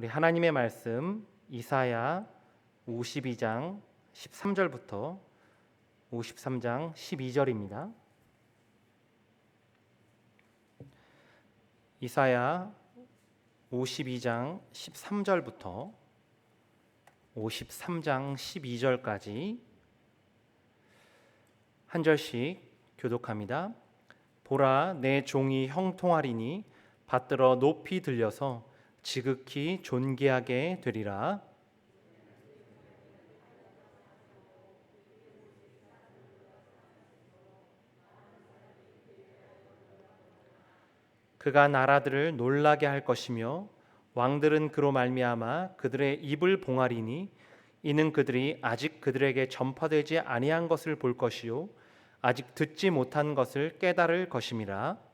우리 하나님의 말씀 이사야 52장 13절부터 53장 12절입니다. 이사야 52장 13절부터 53장 12절까지 한 절씩 교독합니다. 보라, 내 종이 형통하리니 받들어 높이 들려서 지극히 존귀하게 되리라. 그가 나라들을 놀라게 할 것이며 왕들은 그로 말미암아 그들의 입을 봉하리니 이는 그들이 아직 그들에게 전파되지 아니한 것을 볼 것이요 아직 듣지 못한 것을 깨달을 것임이라.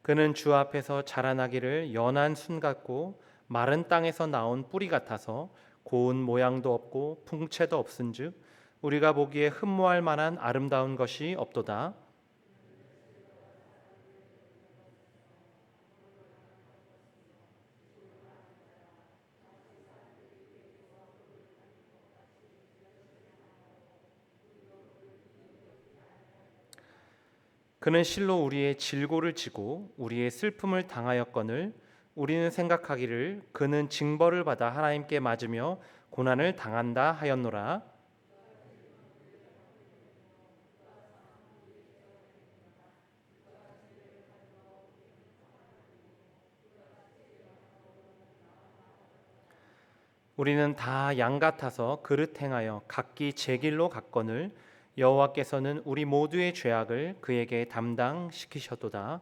그는 주 앞에서 자라나기를 연한 순 같고 마른 땅에서 나온 뿌리 같아서 고운 모양도 없고 풍채도 없은즉 우리가 보기에 흠모할 만한 아름다운 것이 없도다. 그는 실로 우리의 질고를 지고 우리의 슬픔을 당하였거늘 우리는 생각하기를 그는 징벌을 받아 하나님께 맞으며 고난을 당한다 하였노라. 우리는 다 양 같아서 그릇 행하여 각기 제 길로 갔거늘 여호와께서는 우리 모두의 죄악을 그에게 담당시키셨도다.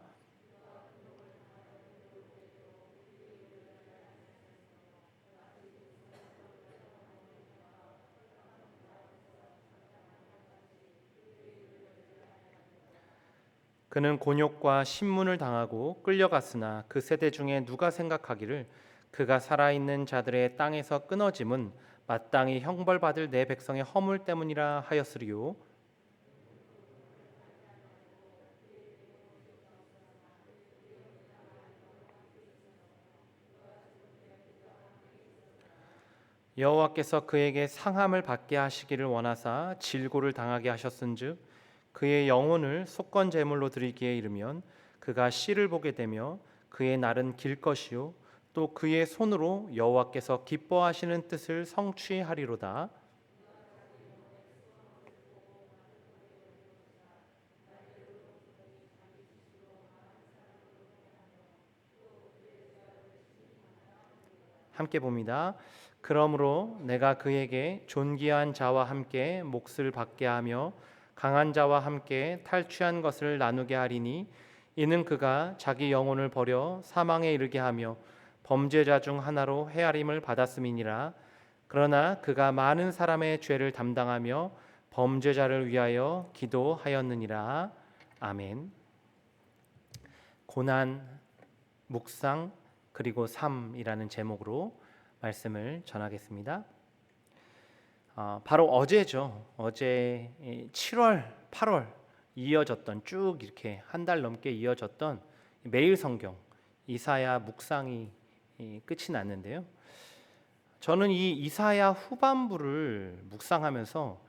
그는 곤욕과 신문을 당하고 끌려갔으나 그 세대 중에 누가 생각하기를 그가 살아있는 자들의 땅에서 끊어짐은 마땅히 형벌받을 내 백성의 허물 때문이라 하였으리요. 여호와께서 그에게 상함을 받게 하시기를 원하사 질고를 당하게 하셨은즉 그의 영혼을 속건 제물로 드리기에 이르면 그가 씨를 보게 되며 그의 날은 길 것이요 또 그의 손으로 여호와께서 기뻐하시는 뜻을 성취하리로다. 함께 봅니다. 그러므로 내가 그에게 존귀한 자와 함께 몫을 받게 하며 강한 자와 함께 탈취한 것을 나누게 하리니 이는 그가 자기 영혼을 버려 사망에 이르게 하며 범죄자 중 하나로 헤아림을 받았음이니라. 그러나 그가 많은 사람의 죄를 담당하며 범죄자를 위하여 기도하였느니라. 아멘. 고난, 묵상, 그리고 삶이라는 제목으로 말씀을 전하겠습니다. 바로 어제죠. 어제 7월, 8월 이어졌던 쭉 이렇게 한 달 넘게 이어졌던 매일 성경 이사야 묵상이 끝이 났는데요. 저는 이 이사야 후반부를 묵상하면서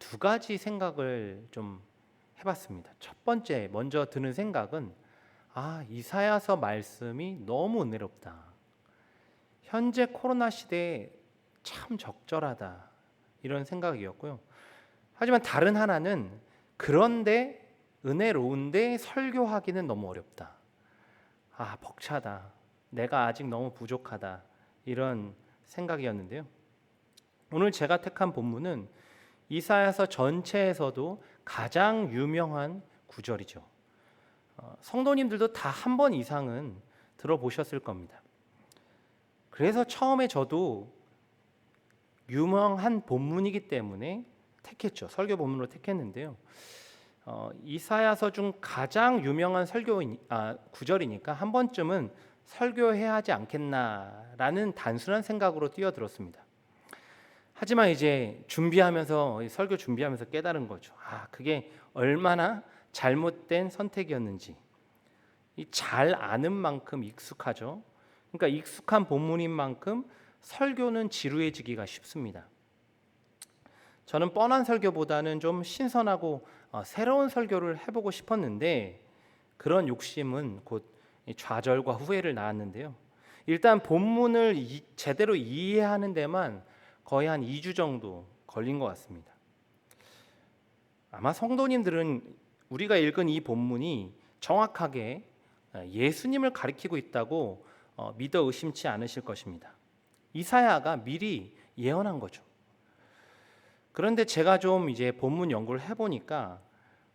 두 가지 생각을 좀 해봤습니다. 첫 번째 먼저 드는 생각은 이사야서 말씀이 너무 은혜롭다. 현재 코로나 시대에 참 적절하다. 이런 생각이었고요. 하지만 다른 하나는 그런데 은혜로운데 설교하기는 너무 어렵다. 벅차다. 내가 아직 너무 부족하다. 이런 생각이었는데요. 오늘 제가 택한 본문은 이사야서 전체에서도 가장 유명한 구절이죠. 성도님들도 다 한 번 이상은 들어보셨을 겁니다. 그래서 처음에 저도 유명한 본문이기 때문에 택했죠. 설교 본문으로 택했는데요. 이사야서 중 가장 유명한 구절이니까 한 번쯤은 설교해야 하지 않겠나라는 단순한 생각으로 뛰어들었습니다. 하지만 이제 설교 준비하면서 깨달은 거죠. 그게 얼마나 잘못된 선택이었는지. 잘 아는 만큼 익숙하죠. 그러니까 익숙한 본문인 만큼 설교는 지루해지기가 쉽습니다. 저는 뻔한 설교보다는 좀 신선하고 새로운 설교를 해보고 싶었는데 그런 욕심은 곧 좌절과 후회를 낳았는데요. 일단 본문을 제대로 이해하는 데만 거의 한 2주 정도 걸린 것 같습니다. 아마 성도님들은 우리가 읽은 이 본문이 정확하게 예수님을 가리키고 있다고 믿어 의심치 않으실 것입니다. 이사야가 미리 예언한 거죠. 그런데 제가 좀 이제 본문 연구를 해보니까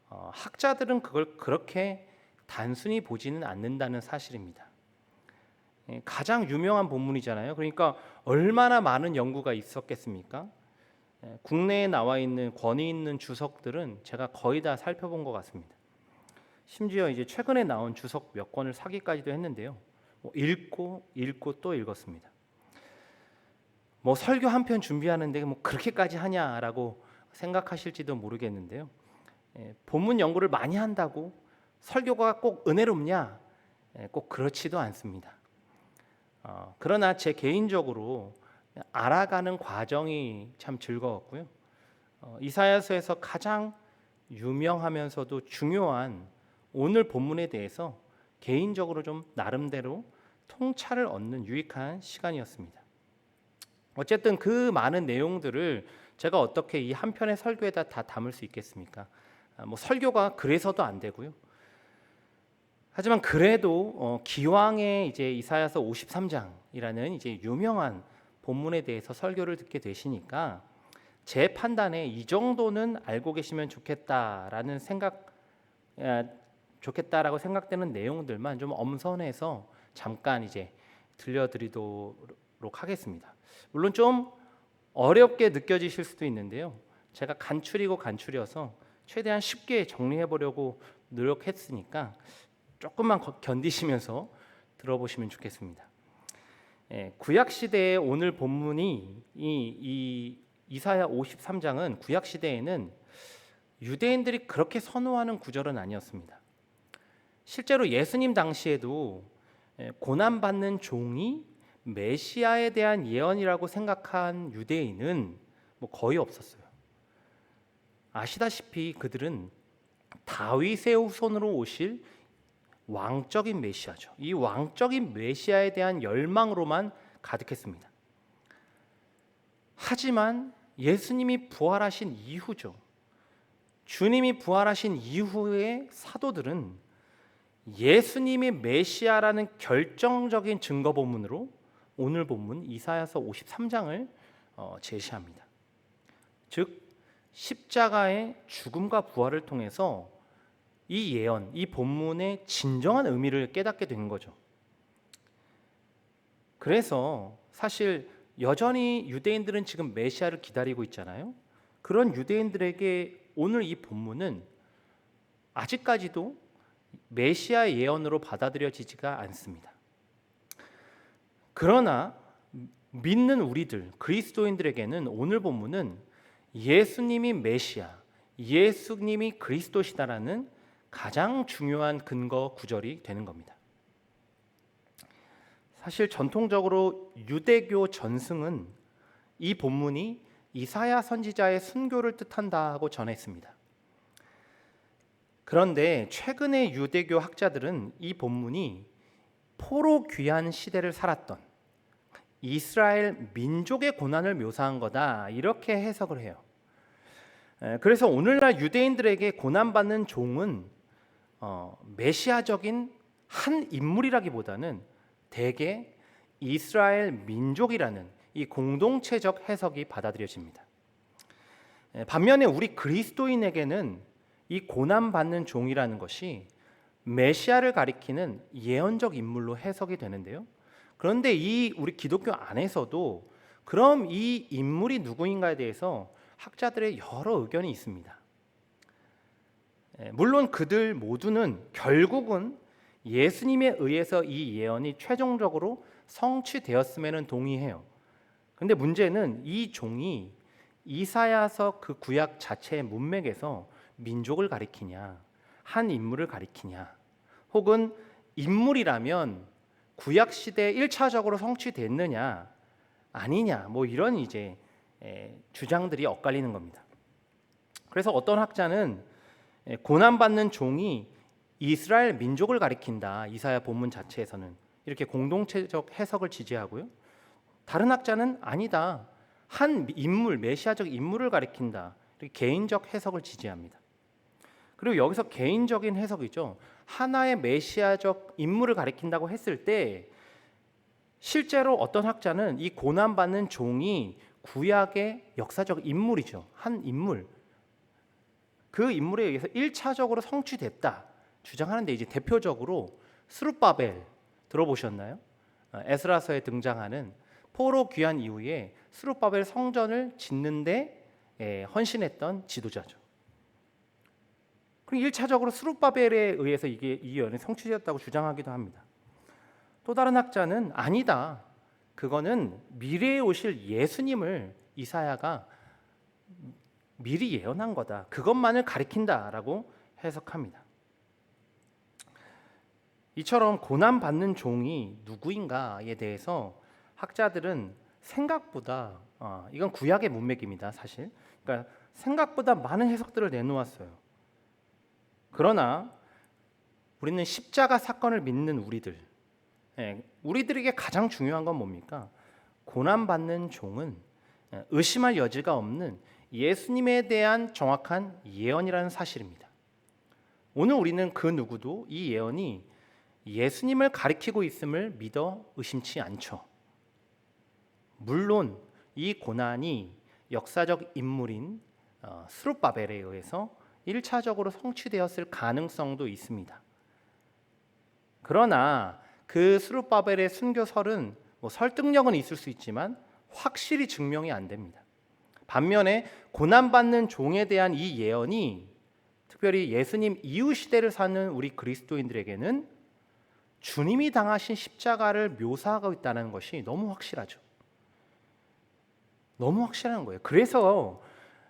학자들은 그걸 그렇게 단순히 보지는 않는다는 사실입니다. 가장 유명한 본문이잖아요. 그러니까 얼마나 많은 연구가 있었겠습니까? 국내에 나와 있는 권위 있는 주석들은 제가 거의 다 살펴본 것 같습니다. 심지어 이제 최근에 나온 주석 몇 권을 사기까지도 했는데요. 읽고 또 읽었습니다. 설교 한 편 준비하는데 그렇게까지 하냐라고 생각하실지도 모르겠는데요. 본문 연구를 많이 한다고 설교가 꼭 은혜롭냐? 꼭 그렇지도 않습니다. 그러나 제 개인적으로 알아가는 과정이 참 즐거웠고요. 이사야서에서 가장 유명하면서도 중요한 오늘 본문에 대해서 개인적으로 좀 나름대로 통찰을 얻는 유익한 시간이었습니다. 어쨌든 그 많은 내용들을 제가 어떻게 이 한 편의 설교에다 다 담을 수 있겠습니까? 설교가 그래서도 안 되고요. 하지만 그래도 기왕에 이제 이사야서 53장이라는 이제 유명한 본문에 대해서 설교를 듣게 되시니까 제 판단에 이 정도는 알고 계시면 좋겠다라는 좋겠다라고 생각되는 내용들만 좀 엄선해서 잠깐 이제 들려드리도록 하겠습니다. 물론 좀 어렵게 느껴지실 수도 있는데요. 제가 간추려서 최대한 쉽게 정리해 보려고 노력했으니까 조금만 견디시면서 들어보시면 좋겠습니다. 구약 시대의 오늘 본문이 이 이사야 53장은 구약 시대에는 유대인들이 그렇게 선호하는 구절은 아니었습니다. 실제로 예수님 당시에도 고난받는 종이 메시아에 대한 예언이라고 생각한 유대인은 거의 없었어요. 아시다시피 그들은 다윗의 후손으로 오실 왕적인 메시아죠. 이 왕적인 메시아에 대한 열망으로만 가득했습니다. 하지만 예수님이 부활하신 이후죠. 주님이 부활하신 이후의 사도들은 예수님이 메시아라는 결정적인 증거 본문으로 오늘 본문 이사야서 53장을 제시합니다. 즉 십자가의 죽음과 부활을 통해서 이 예언, 이 본문의 진정한 의미를 깨닫게 된 거죠. 그래서 사실 여전히 유대인들은 지금 메시아를 기다리고 있잖아요. 그런 유대인들에게 오늘 이 본문은 아직까지도 메시아의 예언으로 받아들여지지가 않습니다. 그러나 믿는 우리들, 그리스도인들에게는 오늘 본문은 예수님이 메시아, 예수님이 그리스도시다라는 가장 중요한 근거 구절이 되는 겁니다. 사실 전통적으로 유대교 전승은 이 본문이 이사야 선지자의 순교를 뜻한다고 전했습니다. 그런데 최근의 유대교 학자들은 이 본문이 포로 귀환 시대를 살았던 이스라엘 민족의 고난을 묘사한 거다 이렇게 해석을 해요. 그래서 오늘날 유대인들에게 고난받는 종은 메시아적인 한 인물이라기보다는 대개 이스라엘 민족이라는 이 공동체적 해석이 받아들여집니다. 반면에 우리 그리스도인에게는 이 고난받는 종이라는 것이 메시아를 가리키는 예언적 인물로 해석이 되는데요. 그런데 이 우리 기독교 안에서도 그럼 이 인물이 누구인가에 대해서 학자들의 여러 의견이 있습니다. 물론 그들 모두는 결국은 예수님에 의해서 이 예언이 최종적으로 성취되었음에는 동의해요. 그런데 문제는 이 종이 이사야서 그 구약 자체의 문맥에서 민족을 가리키냐, 한 인물을 가리키냐, 혹은 인물이라면 구약 시대에 1차적으로 성취됐느냐 아니냐 뭐 이런 이제 주장들이 엇갈리는 겁니다. 그래서 어떤 학자는 고난받는 종이 이스라엘 민족을 가리킨다. 이사야 본문 자체에서는 이렇게 공동체적 해석을 지지하고요. 다른 학자는 아니다. 한 인물, 메시아적 인물을 가리킨다. 이렇게 개인적 해석을 지지합니다. 그리고 여기서 개인적인 해석이죠. 하나의 메시아적 인물을 가리킨다고 했을 때 실제로 어떤 학자는 이 고난받는 종이 구약의 역사적 인물이죠. 한 인물. 그 인물에 의해서 1차적으로 성취됐다 주장하는데 이제 대표적으로 스룹바벨 들어보셨나요? 에스라서에 등장하는 포로 귀환 이후에 스룹바벨 성전을 짓는데 헌신했던 지도자죠. 그럼 1차적으로 스룹바벨에 의해서 이게 이 예언이 성취되었다고 주장하기도 합니다. 또 다른 학자는 아니다. 그거는 미래에 오실 예수님을 이사야가 미리 예언한 거다. 그것만을 가리킨다라고 해석합니다. 이처럼 고난받는 종이 누구인가에 대해서 학자들은 생각보다 이건 구약의 문맥입니다. 사실. 그러니까 생각보다 많은 해석들을 내놓았어요. 그러나 우리는 십자가 사건을 믿는 우리들에게 가장 중요한 건 뭡니까? 고난받는 종은 의심할 여지가 없는 예수님에 대한 정확한 예언이라는 사실입니다. 오늘 우리는 그 누구도 이 예언이 예수님을 가리키고 있음을 믿어 의심치 않죠. 물론 이 고난이 역사적 인물인 스룹바벨에 의해서 1차적으로 성취되었을 가능성도 있습니다. 그러나 그 스룹바벨의 순교설은 설득력은 있을 수 있지만 확실히 증명이 안 됩니다. 반면에 고난받는 종에 대한 이 예언이 특별히 예수님 이후 시대를 사는 우리 그리스도인들에게는 주님이 당하신 십자가를 묘사하고 있다는 것이 너무 확실하죠. 너무 확실한 거예요. 그래서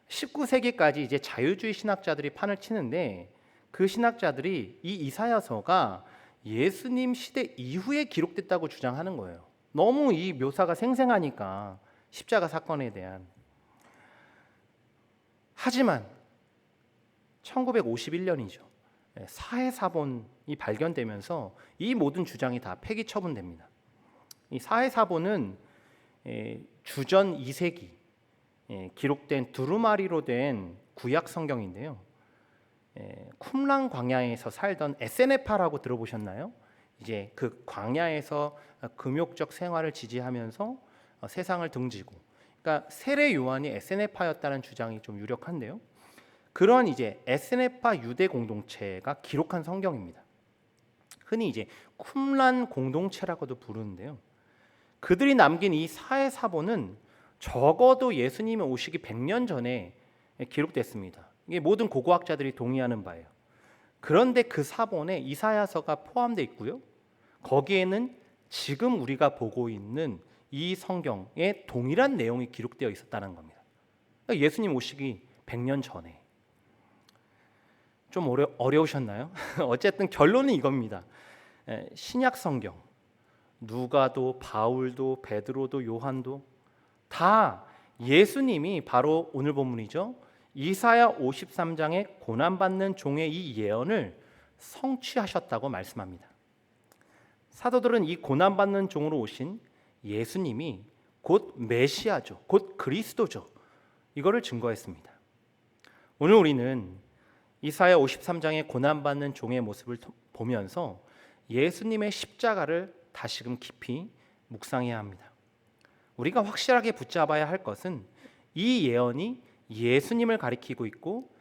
19세기까지 이제 자유주의 신학자들이 판을 치는데 그 신학자들이 이 이사야서가 예수님 시대 이후에 기록됐다고 주장하는 거예요. 너무 이 묘사가 생생하니까 십자가 사건에 대한. 하지만 1951년이죠. 사해사본이 발견되면서 이 모든 주장이 다 폐기 처분됩니다. 이 사해사본은 주전 2세기 기록된 두루마리로 된 구약 성경인데요. 쿰란 광야에서 살던 에세네파라고 들어보셨나요? 이제 그 광야에서 금욕적 생활을 지지하면서 세상을 등지고, 그러니까 세례 요한이 에세네파였다는 주장이 좀 유력한데요. 그런 이제 에세네파 유대 공동체가 기록한 성경입니다. 흔히 이제 쿰란 공동체라고도 부르는데요. 그들이 남긴 이 사해사본은 적어도 예수님이 오시기 100년 전에 기록됐습니다. 이게 모든 고고학자들이 동의하는 바예요. 그런데 그 사본에 이사야서가 포함되어 있고요. 거기에는 지금 우리가 보고 있는 이 성경에 동일한 내용이 기록되어 있었다는 겁니다. 그러니까 예수님 오시기 100년 전에. 좀 어려우셨나요? 어쨌든 결론은 이겁니다. 신약 성경, 누가도 바울도 베드로도 요한도 다 예수님이 바로 오늘 본문이죠. 이사야 53장의 고난받는 종의 이 예언을 성취하셨다고 말씀합니다. 사도들은 이 고난받는 종으로 오신 예수님이 곧 메시아죠. 곧 그리스도죠. 이거를 증거했습니다. 오늘 우리는 이사야 53장의 고난받는 종의 모습을 보면서 예수님의 십자가를 다시금 깊이 묵상해야 합니다. 우리가 확실하게 붙잡아야 할 것은 이 예언이 예수님을 가리키고 있고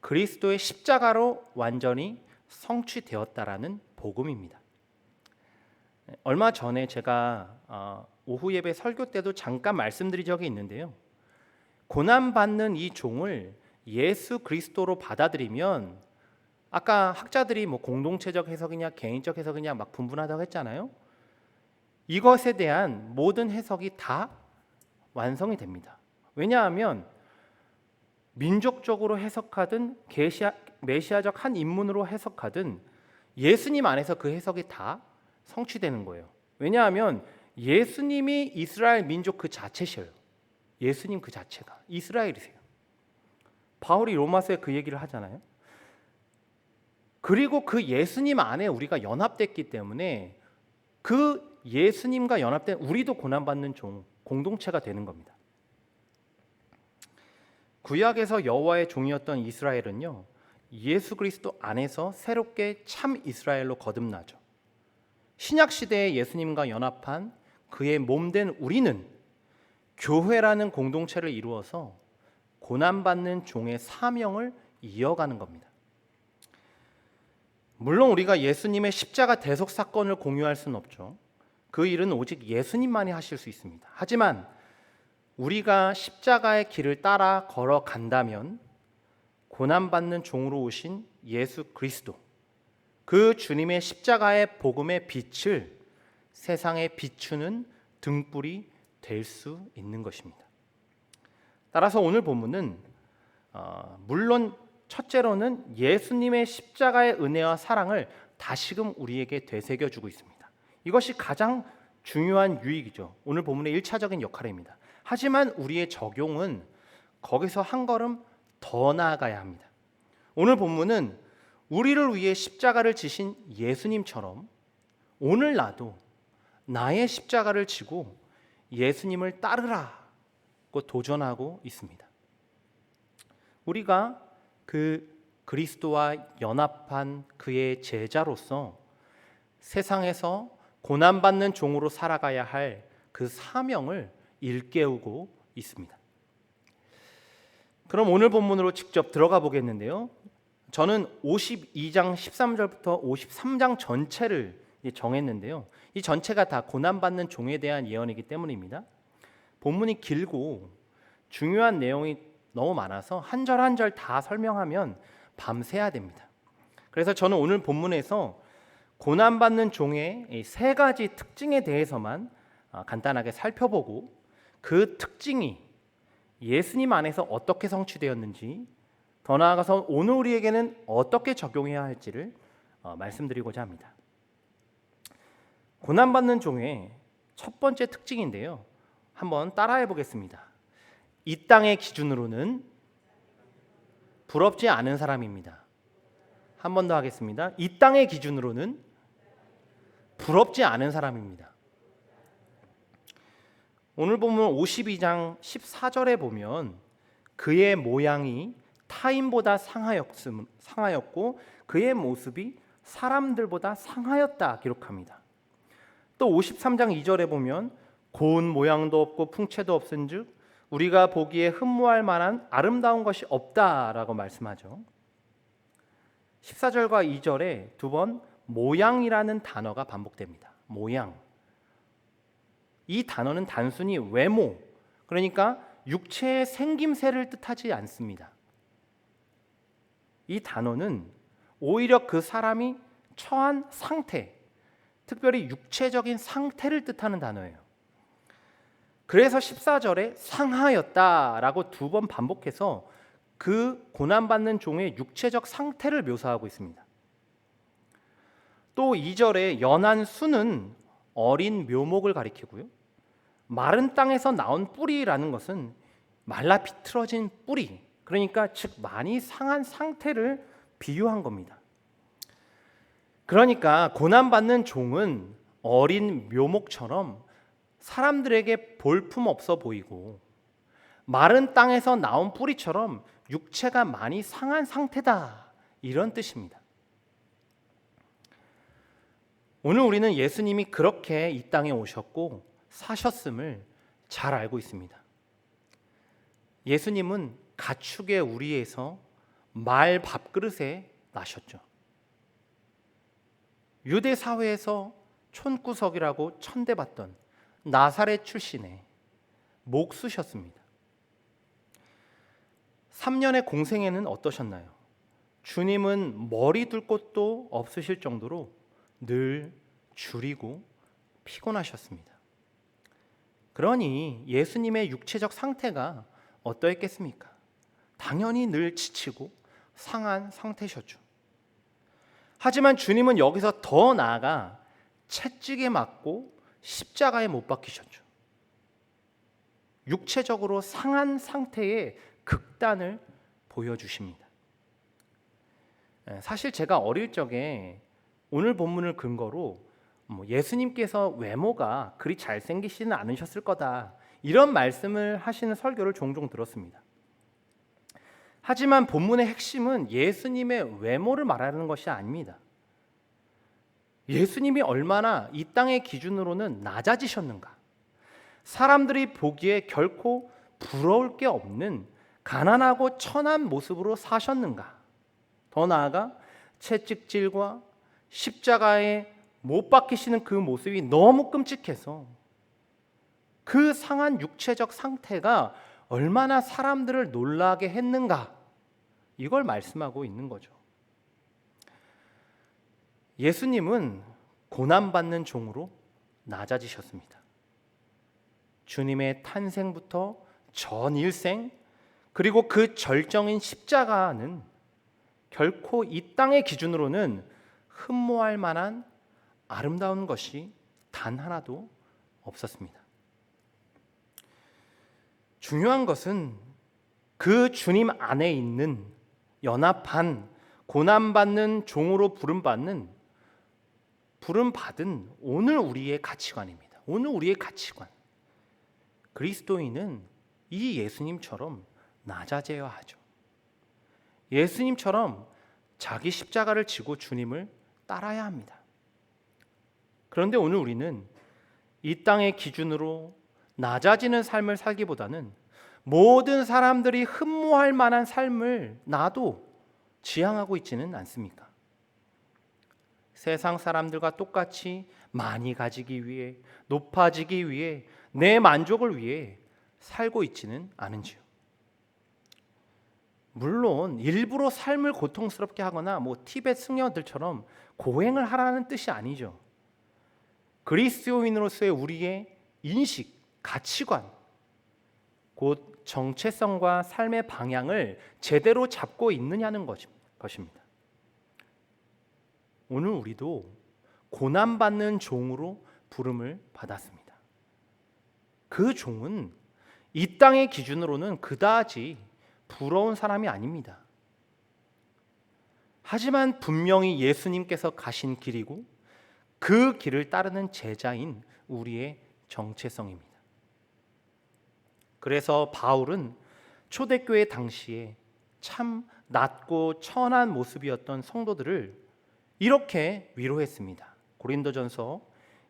그리스도의 십자가로 완전히 성취되었다라는 복음입니다. 얼마 전에 제가 오후 예배 설교 때도 잠깐 말씀드린 적이 있는데요. 고난받는 이 종을 예수 그리스도로 받아들이면 아까 학자들이 공동체적 해석이냐 개인적 해석이냐 막 분분하다고 했잖아요. 이것에 대한 모든 해석이 다 완성이 됩니다. 왜냐하면 민족적으로 해석하든 메시아적 한 인문으로 해석하든 예수님 안에서 그 해석이 다 성취되는 거예요. 왜냐하면 예수님이 이스라엘 민족 그 자체셔요. 예수님 그 자체가 이스라엘이세요. 바울이 로마서에 그 얘기를 하잖아요. 그리고 그 예수님 안에 우리가 연합됐기 때문에 그 예수님과 연합된 우리도 고난받는 종, 공동체가 되는 겁니다. 구약에서 여호와의 종이었던 이스라엘은요, 예수 그리스도 안에서 새롭게 참 이스라엘로 거듭나죠. 신약 시대에 예수님과 연합한 그의 몸된 우리는 교회라는 공동체를 이루어서 고난받는 종의 사명을 이어가는 겁니다. 물론 우리가 예수님의 십자가 대속 사건을 공유할 수는 없죠. 그 일은 오직 예수님만이 하실 수 있습니다. 하지만 우리가 십자가의 길을 따라 걸어간다면 고난받는 종으로 오신 예수 그리스도, 그 주님의 십자가의 복음의 빛을 세상에 비추는 등불이 될 수 있는 것입니다. 따라서 오늘 본문은 물론 첫째로는 예수님의 십자가의 은혜와 사랑을 다시금 우리에게 되새겨주고 있습니다. 이것이 가장 중요한 유익이죠. 오늘 본문의 1차적인 역할입니다. 하지만 우리의 적용은 거기서 한 걸음 더 나아가야 합니다. 오늘 본문은 우리를 위해 십자가를 지신 예수님처럼 오늘 나도 나의 십자가를 지고 예수님을 따르라고 도전하고 있습니다. 우리가 그 그리스도와 연합한 그의 제자로서 세상에서 고난받는 종으로 살아가야 할 그 사명을 일깨우고 있습니다. 그럼 오늘 본문으로 직접 들어가 보겠는데요. 저는 52장 13절부터 53장 전체를 정했는데요. 이 전체가 다 고난받는 종에 대한 예언이기 때문입니다. 본문이 길고 중요한 내용이 너무 많아서 한 절 한 절 다 설명하면 밤새야 됩니다. 그래서 저는 오늘 본문에서 고난받는 종의 세 가지 특징에 대해서만 간단하게 살펴보고 그 특징이 예수님 안에서 어떻게 성취되었는지, 더 나아가서 오늘 우리에게는 어떻게 적용해야 할지를 말씀드리고자 합니다. 고난받는 종의 첫 번째 특징인데요. 한번 따라해 보겠습니다. 이 땅의 기준으로는 부럽지 않은 사람입니다. 한 번 더 하겠습니다. 이 땅의 기준으로는 부럽지 않은 사람입니다. 오늘 보면 52장 14절에 보면 그의 모양이 타인보다 상하였고 그의 모습이 사람들보다 상하였다 기록합니다. 또 53장 2절에 보면 고운 모양도 없고 풍채도 없은즉 우리가 보기에 흠모할 만한 아름다운 것이 없다라고 말씀하죠. 14절과 2절에 두 번 모양이라는 단어가 반복됩니다. 모양. 이 단어는 단순히 외모, 그러니까 육체의 생김새를 뜻하지 않습니다. 이 단어는 오히려 그 사람이 처한 상태, 특별히 육체적인 상태를 뜻하는 단어예요. 그래서 14절에 상하였다라고 두 번 반복해서 그 고난받는 종의 육체적 상태를 묘사하고 있습니다. 또 2절에 연한 수는 어린 묘목을 가리키고요. 마른 땅에서 나온 뿌리라는 것은 말라 비틀어진 뿌리, 그러니까 즉 많이 상한 상태를 비유한 겁니다. 그러니까 고난받는 종은 어린 묘목처럼 사람들에게 볼품 없어 보이고 마른 땅에서 나온 뿌리처럼 육체가 많이 상한 상태다, 이런 뜻입니다. 오늘 우리는 예수님이 그렇게 이 땅에 오셨고 사셨음을 잘 알고 있습니다. 예수님은 가축의 우리에서 말 밥그릇에 나셨죠. 유대 사회에서 촌구석이라고 천대받던 나사렛 출신의 목수셨습니다. 3년의 공생애는 어떠셨나요? 주님은 머리 둘 곳도 없으실 정도로 늘 주리고 피곤하셨습니다. 그러니 예수님의 육체적 상태가 어떠했겠습니까? 당연히 늘 지치고 상한 상태셨죠. 하지만 주님은 여기서 더 나아가 채찍에 맞고 십자가에 못 박히셨죠. 육체적으로 상한 상태의 극단을 보여주십니다. 사실 제가 어릴 적에 오늘 본문을 근거로 예수님께서 외모가 그리 잘생기시는 않으셨을 거다, 이런 말씀을 하시는 설교를 종종 들었습니다. 하지만 본문의 핵심은 예수님의 외모를 말하는 것이 아닙니다. 예수님이 얼마나 이 땅의 기준으로는 낮아지셨는가, 사람들이 보기에 결코 부러울 게 없는 가난하고 천한 모습으로 사셨는가, 더 나아가 채찍질과 십자가에 못 박히시는 그 모습이 너무 끔찍해서 그 상한 육체적 상태가 얼마나 사람들을 놀라게 했는가, 이걸 말씀하고 있는 거죠. 예수님은 고난받는 종으로 낮아지셨습니다. 주님의 탄생부터 전 일생, 그리고 그 절정인 십자가는 결코 이 땅의 기준으로는 흠모할 만한 아름다운 것이 단 하나도 없었습니다. 중요한 것은 그 주님 안에 있는 연합한 고난받는 종으로 부름받은 오늘 우리의 가치관입니다. 오늘 우리의 가치관. 그리스도인은 이 예수님처럼 낮아져야 하죠. 예수님처럼 자기 십자가를 지고 주님을 따라야 합니다. 그런데 오늘 우리는 이 땅의 기준으로 낮아지는 삶을 살기보다는 모든 사람들이 흠모할 만한 삶을 나도 지향하고 있지는 않습니까? 세상 사람들과 똑같이 많이 가지기 위해, 높아지기 위해, 내 만족을 위해 살고 있지는 않은지요. 물론 일부러 삶을 고통스럽게 하거나 티베트 승려들처럼 고행을 하라는 뜻이 아니죠. 그리스도인으로서의 우리의 인식, 가치관, 곧 정체성과 삶의 방향을 제대로 잡고 있느냐는 것입니다. 오늘 우리도 고난받는 종으로 부름을 받았습니다. 그 종은 이 땅의 기준으로는 그다지 부러운 사람이 아닙니다. 하지만 분명히 예수님께서 가신 길이고 그 길을 따르는 제자인 우리의 정체성입니다. 그래서 바울은 초대교회 당시에 참 낮고 천한 모습이었던 성도들을 이렇게 위로했습니다. 고린도전서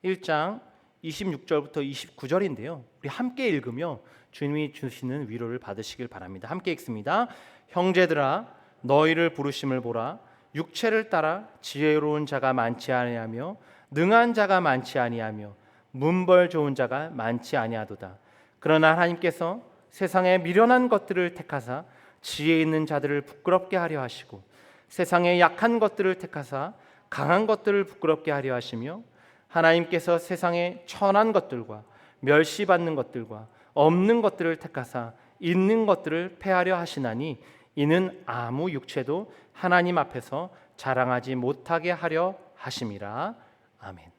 1장 26절부터 29절인데요. 우리 함께 읽으며 주님이 주시는 위로를 받으시길 바랍니다. 함께 읽습니다. 형제들아, 너희를 부르심을 보라. 육체를 따라 지혜로운 자가 많지 아니하며 능한 자가 많지 아니하며 문벌 좋은 자가 많지 아니하도다. 그러나 하나님께서 세상의 미련한 것들을 택하사 지혜 있는 자들을 부끄럽게 하려 하시고 세상의 약한 것들을 택하사 강한 것들을 부끄럽게 하려 하시며 하나님께서 세상의 천한 것들과 멸시받는 것들과 없는 것들을 택하사 있는 것들을 패하려 하시나니 이는 아무 육체도 하나님 앞에서 자랑하지 못하게 하려 하심이라. 아멘.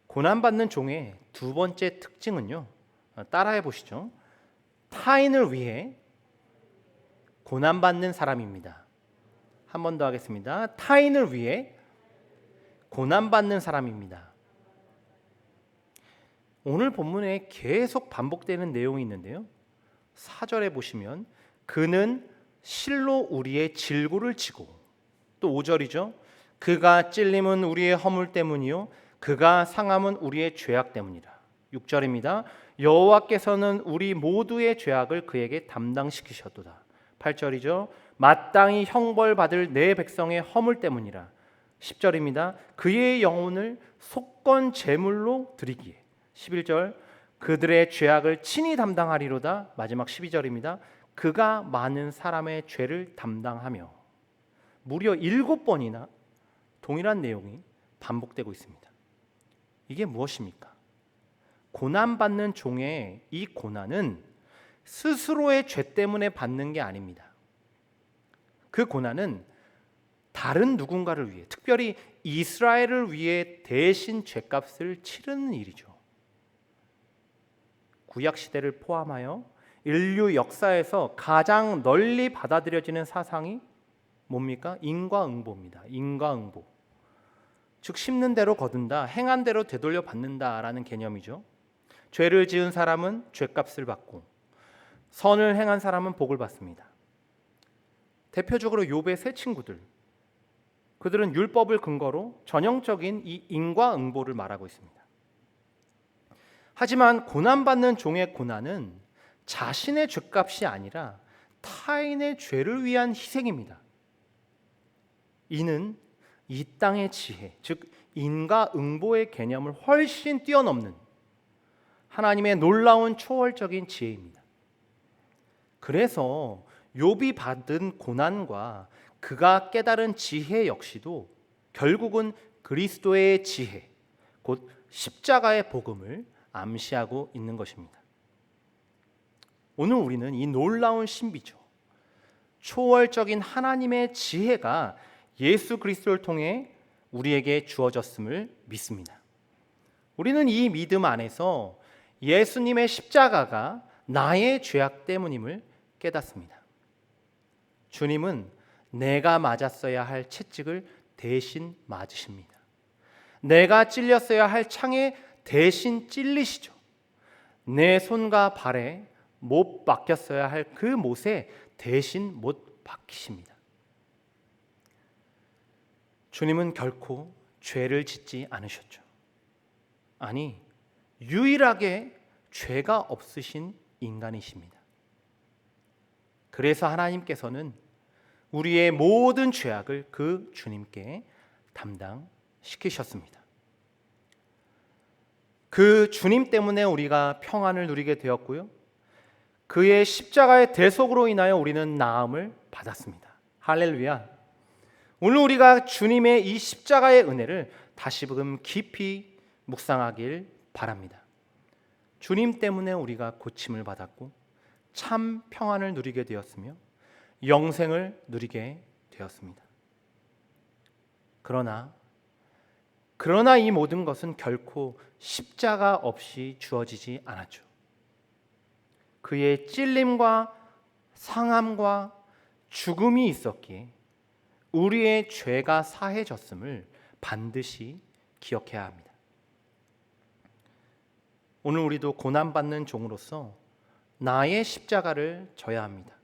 고난받는 종의 두 번째 특징은요, 따라해 보시죠. 타인을 위해 고난받는 사람입니다. 한 번 더 하겠습니다. 타인을 위해 고난받는 사람입니다. 오늘 본문에 계속 반복되는 내용이 있는데요. 4절에 보시면 그는 실로 우리의 질고를 지고, 또 5절이죠. 그가 찔림은 우리의 허물 때문이요 그가 상함은 우리의 죄악 때문이라. 6절입니다. 여호와께서는 우리 모두의 죄악을 그에게 담당시키셨도다. 8절이죠. 마땅히 형벌받을 내 백성의 허물 때문이라. 10절입니다. 그의 영혼을 속건 제물로 드리기에. 11절. 그들의 죄악을 친히 담당하리로다. 마지막 12절입니다. 그가 많은 사람의 죄를 담당하며. 무려 7번이나 동일한 내용이 반복되고 있습니다. 이게 무엇입니까? 고난받는 종의 이 고난은 스스로의 죄 때문에 받는 게 아닙니다. 그 고난은 다른 누군가를 위해, 특별히 이스라엘을 위해 대신 죗값을 치르는 일이죠. 구약 시대를 포함하여 인류 역사에서 가장 널리 받아들여지는 사상이 뭡니까? 인과응보입니다. 인과응보. 즉 심는 대로 거둔다, 행한 대로 되돌려 받는다라는 개념이죠. 죄를 지은 사람은 죗값을 받고 선을 행한 사람은 복을 받습니다. 대표적으로 욥의 세 친구들, 그들은 율법을 근거로 전형적인 이 인과응보를 말하고 있습니다. 하지만 고난받는 종의 고난은 자신의 죗값이 아니라 타인의 죄를 위한 희생입니다. 이는 이 땅의 지혜, 즉 인과응보의 개념을 훨씬 뛰어넘는 하나님의 놀라운 초월적인 지혜입니다. 그래서 욥이 받은 고난과 그가 깨달은 지혜 역시도 결국은 그리스도의 지혜, 곧 십자가의 복음을 암시하고 있는 것입니다. 오늘 우리는 이 놀라운 신비죠, 초월적인 하나님의 지혜가 예수 그리스도를 통해 우리에게 주어졌음을 믿습니다. 우리는 이 믿음 안에서 예수님의 십자가가 나의 죄악 때문임을 깨닫습니다. 주님은 내가 맞았어야 할 채찍을 대신 맞으십니다. 내가 찔렸어야 할 창에 대신 찔리시죠. 내 손과 발에 못 박혔어야 할 그 못에 대신 못 박히십니다. 주님은 결코 죄를 짓지 않으셨죠. 아니, 유일하게 죄가 없으신 인간이십니다. 그래서 하나님께서는 우리의 모든 죄악을 그 주님께 담당시키셨습니다. 그 주님 때문에 우리가 평안을 누리게 되었고요, 그의 십자가의 대속으로 인하여 우리는 나음을 받았습니다. 할렐루야. 오늘 우리가 주님의 이 십자가의 은혜를 다시금 깊이 묵상하길 바랍니다. 주님 때문에 우리가 고침을 받았고 참 평안을 누리게 되었으며 영생을 누리게 되었습니다. 그러나 이 모든 것은 결코 십자가 없이 주어지지 않았죠. 그의 찔림과 상함과 죽음이 있었기에 우리의 죄가 사해졌음을 반드시 기억해야 합니다. 오늘 우리도 고난받는 종으로서 나의 십자가를 져야 합니다.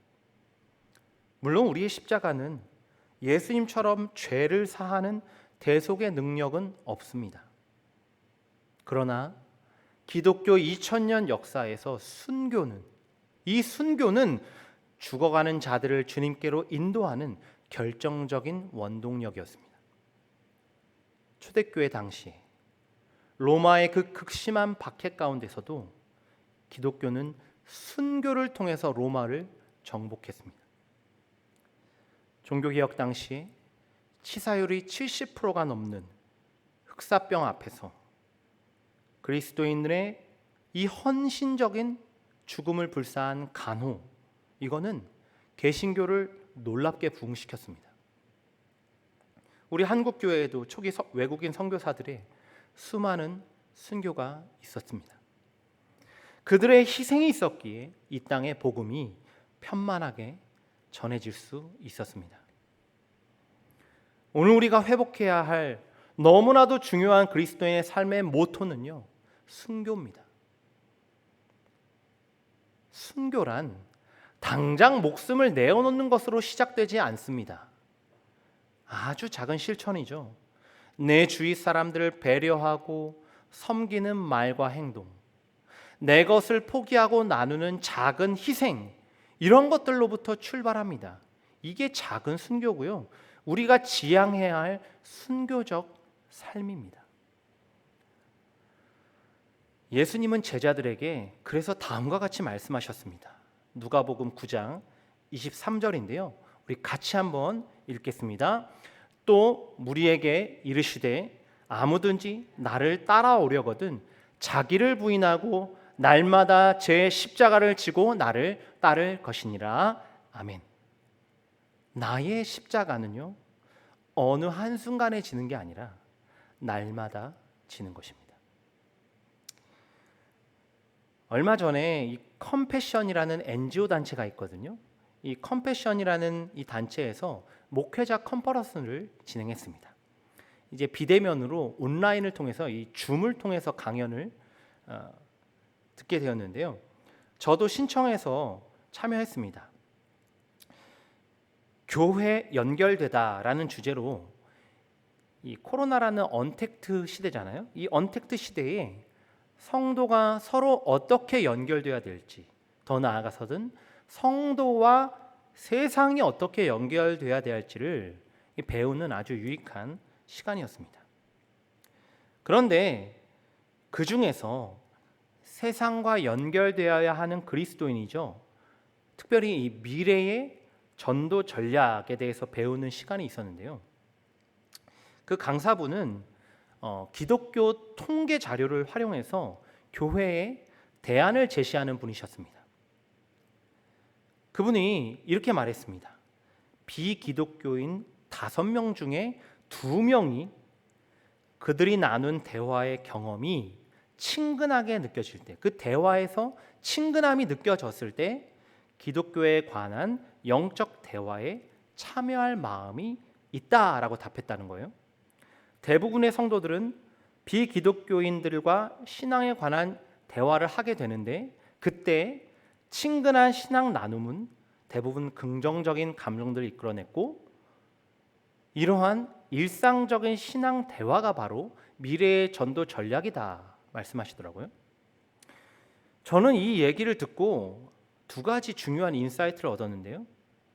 물론 우리의 십자가는 예수님처럼 죄를 사하는 대속의 능력은 없습니다. 그러나 기독교 2000년 역사에서 이 순교는 죽어가는 자들을 주님께로 인도하는 결정적인 원동력이었습니다. 초대교회 당시에 로마의 그 극심한 박해 가운데서도 기독교는 순교를 통해서 로마를 정복했습니다. 종교개혁 당시에 치사율이 70%가 넘는 흑사병 앞에서 그리스도인들의 이 헌신적인 죽음을 불사한 간호, 이거는 개신교를 놀랍게 부흥시켰습니다. 우리 한국교회에도 초기 외국인 선교사들의 수많은 순교가 있었습니다. 그들의 희생이 있었기에 이 땅의 복음이 편만하게 전해질 수 있었습니다. 오늘 우리가 회복해야 할 너무나도 중요한 그리스도인의 삶의 모토는요, 순교입니다. 순교란 당장 목숨을 내어놓는 것으로 시작되지 않습니다. 아주 작은 실천이죠. 내 주위 사람들을 배려하고 섬기는 말과 행동, 내 것을 포기하고 나누는 작은 희생, 이런 것들로부터 출발합니다. 이게 작은 순교고요, 우리가 지향해야 할 순교적 삶입니다. 예수님은 제자들에게 그래서 다음과 같이 말씀하셨습니다. 누가복음 9장 23절인데요. 우리 같이 한번 읽겠습니다. 또 무리에게 이르시되 아무든지 나를 따라오려거든 자기를 부인하고 날마다 제 십자가를 지고 나를 따를 것이니라. 아멘. 나의 십자가는요, 어느 한순간에 지는 게 아니라 날마다 지는 것입니다. 얼마 전에 이 컴패션이라는 NGO 단체가 있거든요. 이 컴패션이라는 이 단체에서 목회자 컨퍼런스를 진행했습니다. 이제 비대면으로 온라인을 통해서 이 줌을 통해서 강연을 듣게 되었는데요. 저도 신청해서 참여했습니다. 교회 연결되다라는 주제로 이 코로나라는 언택트 시대잖아요. 이 언택트 시대에 성도가 서로 어떻게 연결돼야 될지, 더 나아가서는 성도와 세상이 어떻게 연결돼야 될지를 배우는 아주 유익한 시간이었습니다. 그런데 그 중에서 세상과 연결되어야 하는 그리스도인이죠. 특별히 이 미래의 전도 전략에 대해서 배우는 시간이 있었는데요. 그 강사분은 기독교 통계 자료를 활용해서 교회에 대안을 제시하는 분이셨습니다. 그분이 이렇게 말했습니다. 비기독교인 5명 중에 2명이 그들이 나눈 대화의 경험이 친근하게 느껴질 때, 그 대화에서 친근함이 느껴졌을 때 기독교에 관한 영적 대화에 참여할 마음이 있다라고 답했다는 거예요. 대부분의 성도들은 비기독교인들과 신앙에 관한 대화를 하게 되는데, 그때 친근한 신앙 나눔은 대부분 긍정적인 감정들을 이끌어냈고, 이러한 일상적인 신앙 대화가 바로 미래의 전도 전략이다 말씀하시더라고요. 저는 이 얘기를 듣고 2가지 중요한 인사이트를 얻었는데요.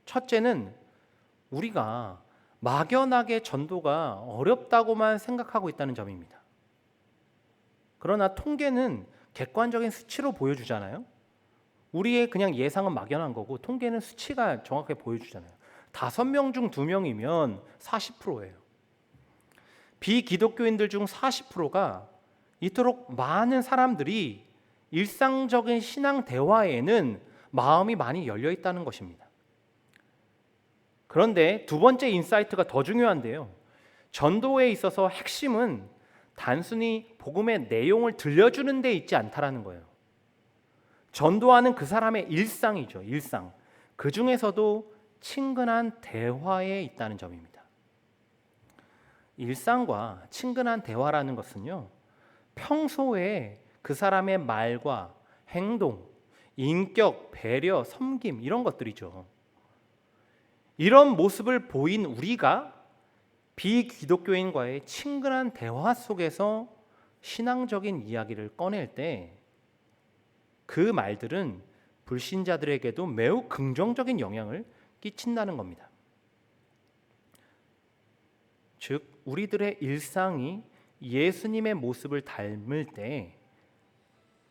첫째는 우리가 막연하게 전도가 어렵다고만 생각하고 있다는 점입니다. 그러나 통계는 객관적인 수치로 보여주잖아요. 우리의 그냥 예상은 막연한 거고 통계는 수치가 정확하게 보여주잖아요. 5명 중 2명이면 40%예요. 비기독교인들 중 40%가 이토록 많은 사람들이 일상적인 신앙 대화에는 마음이 많이 열려 있다는 것입니다. 그런데 2번째 인사이트가 더 중요한데요. 전도에 있어서 핵심은 단순히 복음의 내용을 들려주는 데 있지 않다라는 거예요. 전도하는 그 사람의 일상이죠. 일상. 그 중에서도 친근한 대화에 있다는 점입니다. 일상과 친근한 대화라는 것은요, 평소에 그 사람의 말과 행동, 인격, 배려, 섬김 이런 것들이죠. 이런 모습을 보인 우리가 비기독교인과의 친근한 대화 속에서 신앙적인 이야기를 꺼낼 때 그 말들은 불신자들에게도 매우 긍정적인 영향을 끼친다는 겁니다. 즉, 우리들의 일상이 예수님의 모습을 닮을 때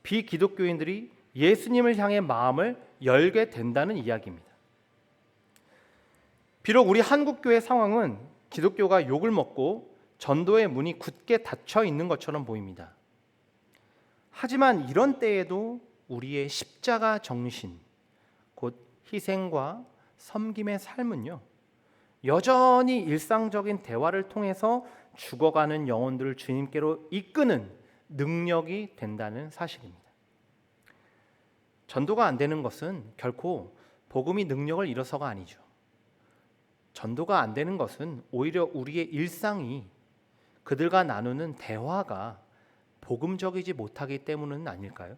비기독교인들이 예수님을 향해 마음을 열게 된다는 이야기입니다. 비록 우리 한국교회 상황은 기독교가 욕을 먹고 전도의 문이 굳게 닫혀 있는 것처럼 보입니다. 하지만 이런 때에도 우리의 십자가 정신, 곧 희생과 섬김의 삶은요, 여전히 일상적인 대화를 통해서 죽어가는 영혼들을 주님께로 이끄는 능력이 된다는 사실입니다. 전도가 안 되는 것은 결코 복음이 능력을 잃어서가 아니죠. 전도가 안 되는 것은 오히려 우리의 일상이, 그들과 나누는 대화가 복음적이지 못하기 때문은 아닐까요?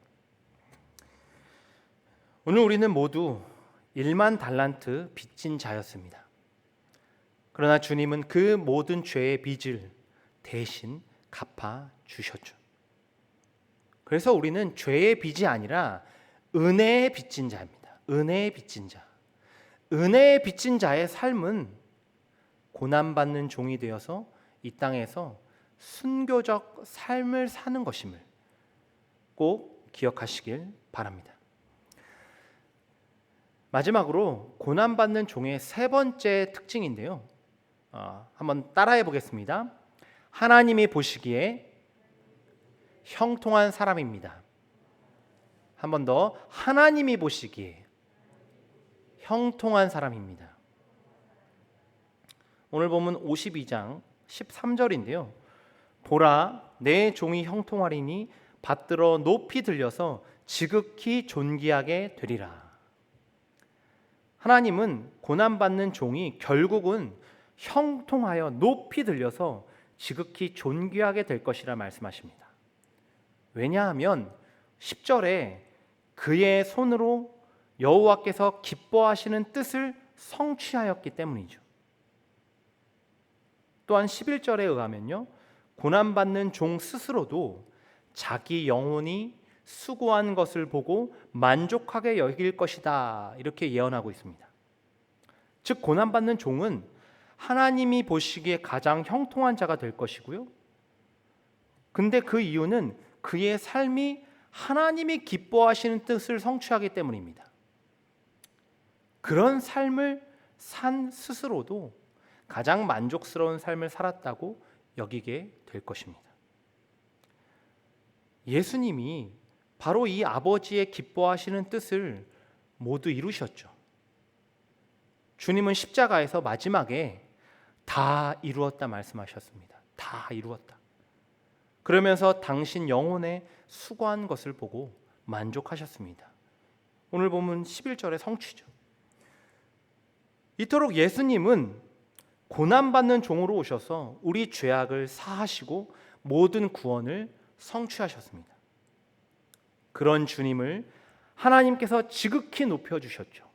오늘 우리는 모두 1만 달란트 빚진 자였습니다. 그러나 주님은 그 모든 죄의 빚을 대신 갚아 주셨죠. 그래서 우리는 죄의 빚이 아니라 은혜의 빚진 자입니다. 은혜의 빚진 자. 은혜의 빚진 자의 삶은 고난받는 종이 되어서 이 땅에서 순교적 삶을 사는 것임을 꼭 기억하시길 바랍니다. 마지막으로 고난받는 종의 3번째 특징인데요. 한번 따라해 보겠습니다. 하나님이 보시기에 형통한 사람입니다. 한 번 더, 하나님이 보시기에 형통한 사람입니다. 오늘 보면 52장 13절인데요. 보라, 내 종이 형통하리니 받들어 높이 들려서 지극히 존귀하게 되리라. 하나님은 고난받는 종이 결국은 형통하여 높이 들려서 지극히 존귀하게 될 것이라 말씀하십니다. 왜냐하면 10절에 그의 손으로 여호와께서 기뻐하시는 뜻을 성취하였기 때문이죠. 또한 11절에 의하면요, 고난받는 종 스스로도 자기 영혼이 수고한 것을 보고 만족하게 여길 것이다, 이렇게 예언하고 있습니다. 즉 고난받는 종은 하나님이 보시기에 가장 형통한 자가 될 것이고요, 근데 그 이유는 그의 삶이 하나님이 기뻐하시는 뜻을 성취하기 때문입니다. 그런 삶을 산 스스로도 가장 만족스러운 삶을 살았다고 여기게 될 것입니다. 예수님이 바로 이 아버지의 기뻐하시는 뜻을 모두 이루셨죠. 주님은 십자가에서 마지막에 다 이루었다 말씀하셨습니다. 다 이루었다. 그러면서 당신 영혼에 수고한 것을 보고 만족하셨습니다. 오늘 보면 11절의 성취죠. 이토록 예수님은 고난받는 종으로 오셔서 우리 죄악을 사하시고 모든 구원을 성취하셨습니다. 그런 주님을 하나님께서 지극히 높여주셨죠.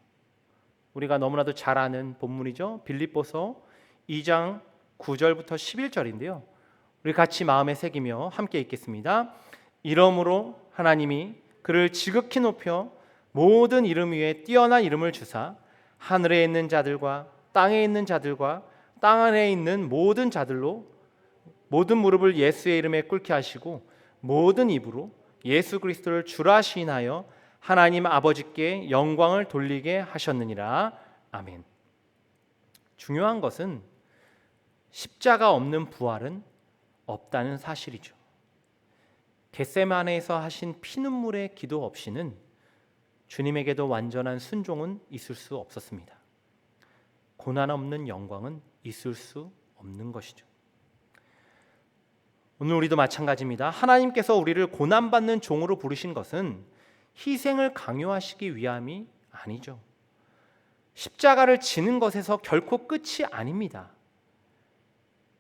우리가 너무나도 잘 아는 본문이죠. 빌립보서 2장 9절부터 11절인데요. 우리 같이 마음에 새기며 함께 읽겠습니다. 이러므로 하나님이 그를 지극히 높여 모든 이름 위에 뛰어난 이름을 주사 하늘에 있는 자들과 땅에 있는 자들과 땅 안에 있는 모든 자들로 모든 무릎을 예수의 이름에 꿇게 하시고 모든 입으로 예수 그리스도를 주라 시인하여 하나님 아버지께 영광을 돌리게 하셨느니라. 아멘. 중요한 것은 십자가 없는 부활은 없다는 사실이죠. 겟세마네에서 하신 피눈물의 기도 없이는 주님에게도 완전한 순종은 있을 수 없었습니다. 고난 없는 영광은 있을 수 없는 것이죠. 오늘 우리도 마찬가지입니다. 하나님께서 우리를 고난받는 종으로 부르신 것은 희생을 강요하시기 위함이 아니죠. 십자가를 지는 것에서 결코 끝이 아닙니다.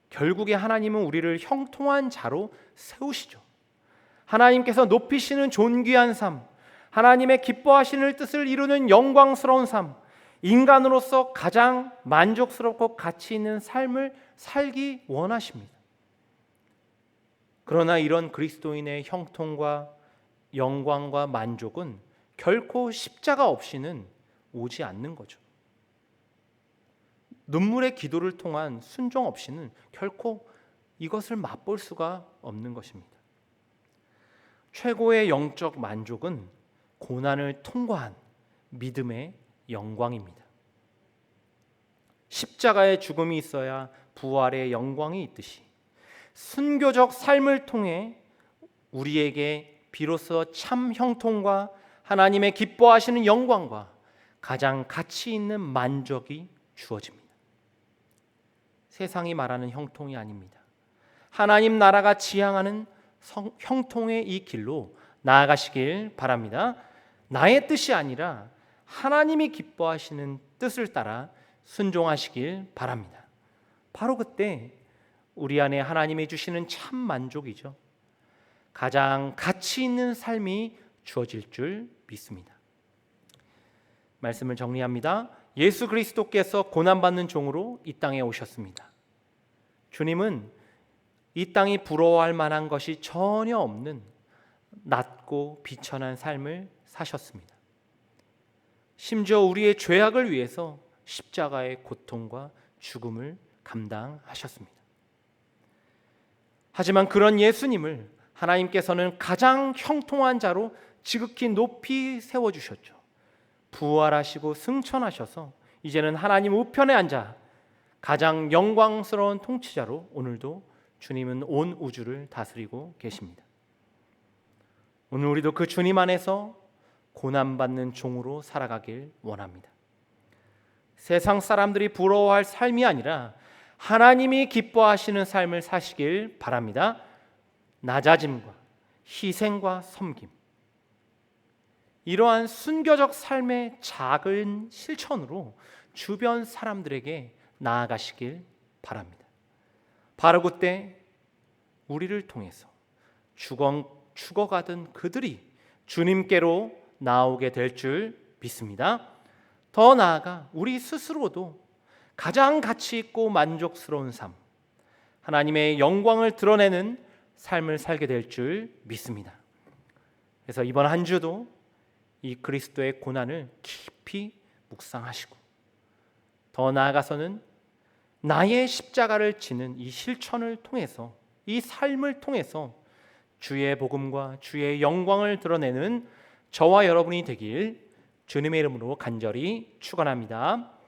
결국에 하나님은 우리를 형통한 자로 세우시죠. 하나님께서 높이시는 존귀한 삶, 하나님의 기뻐하시는 뜻을 이루는 영광스러운 삶, 인간으로서 가장 만족스럽고 가치 있는 삶을 살기 원하십니다. 그러나 이런 그리스도인의 형통과 영광과 만족은 결코 십자가 없이는 오지 않는 거죠. 눈물의 기도를 통한 순종 없이는 결코 이것을 맛볼 수가 없는 것입니다. 최고의 영적 만족은 고난을 통과한 믿음의 영광입니다. 십자가의 죽음이 있어야 부활의 영광이 있듯이 순교적 삶을 통해 우리에게 비로소 참 형통과 하나님의 기뻐하시는 영광과 가장 가치 있는 만족이 주어집니다. 세상이 말하는 형통이 아닙니다. 하나님 나라가 지향하는 형통의 이 길로 나아가시길 바랍니다. 나의 뜻이 아니라 하나님이 기뻐하시는 뜻을 따라 순종하시길 바랍니다. 바로 그때 우리 안에 하나님이 주시는 참 만족이죠. 가장 가치 있는 삶이 주어질 줄 믿습니다. 말씀을 정리합니다. 예수 그리스도께서 고난받는 종으로 이 땅에 오셨습니다. 주님은 이 땅이 부러워할 만한 것이 전혀 없는 낮고 비천한 삶을 사셨습니다. 심지어 우리의 죄악을 위해서 십자가의 고통과 죽음을 감당하셨습니다. 하지만 그런 예수님을 하나님께서는 가장 형통한 자로 지극히 높이 세워주셨죠. 부활하시고 승천하셔서 이제는 하나님 우편에 앉아 가장 영광스러운 통치자로 오늘도 주님은 온 우주를 다스리고 계십니다. 오늘 우리도 그 주님 안에서 고난받는 종으로 살아가길 원합니다. 세상 사람들이 부러워할 삶이 아니라 하나님이 기뻐하시는 삶을 사시길 바랍니다. 낮아짐과 희생과 섬김, 이러한 순교적 삶의 작은 실천으로 주변 사람들에게 나아가시길 바랍니다. 바로 그때 우리를 통해서 죽어가던 그들이 주님께로 나오게 될 줄 믿습니다. 더 나아가 우리 스스로도 가장 가치 있고 만족스러운 삶, 하나님의 영광을 드러내는 삶을 살게 될 줄 믿습니다. 그래서 이번 한 주도 이 그리스도의 고난을 깊이 묵상하시고, 더 나아가서는 나의 십자가를 지는 이 실천을 통해서, 이 삶을 통해서 주의 복음과 주의 영광을 드러내는 저와 여러분이 되길 주님의 이름으로 간절히 축원합니다.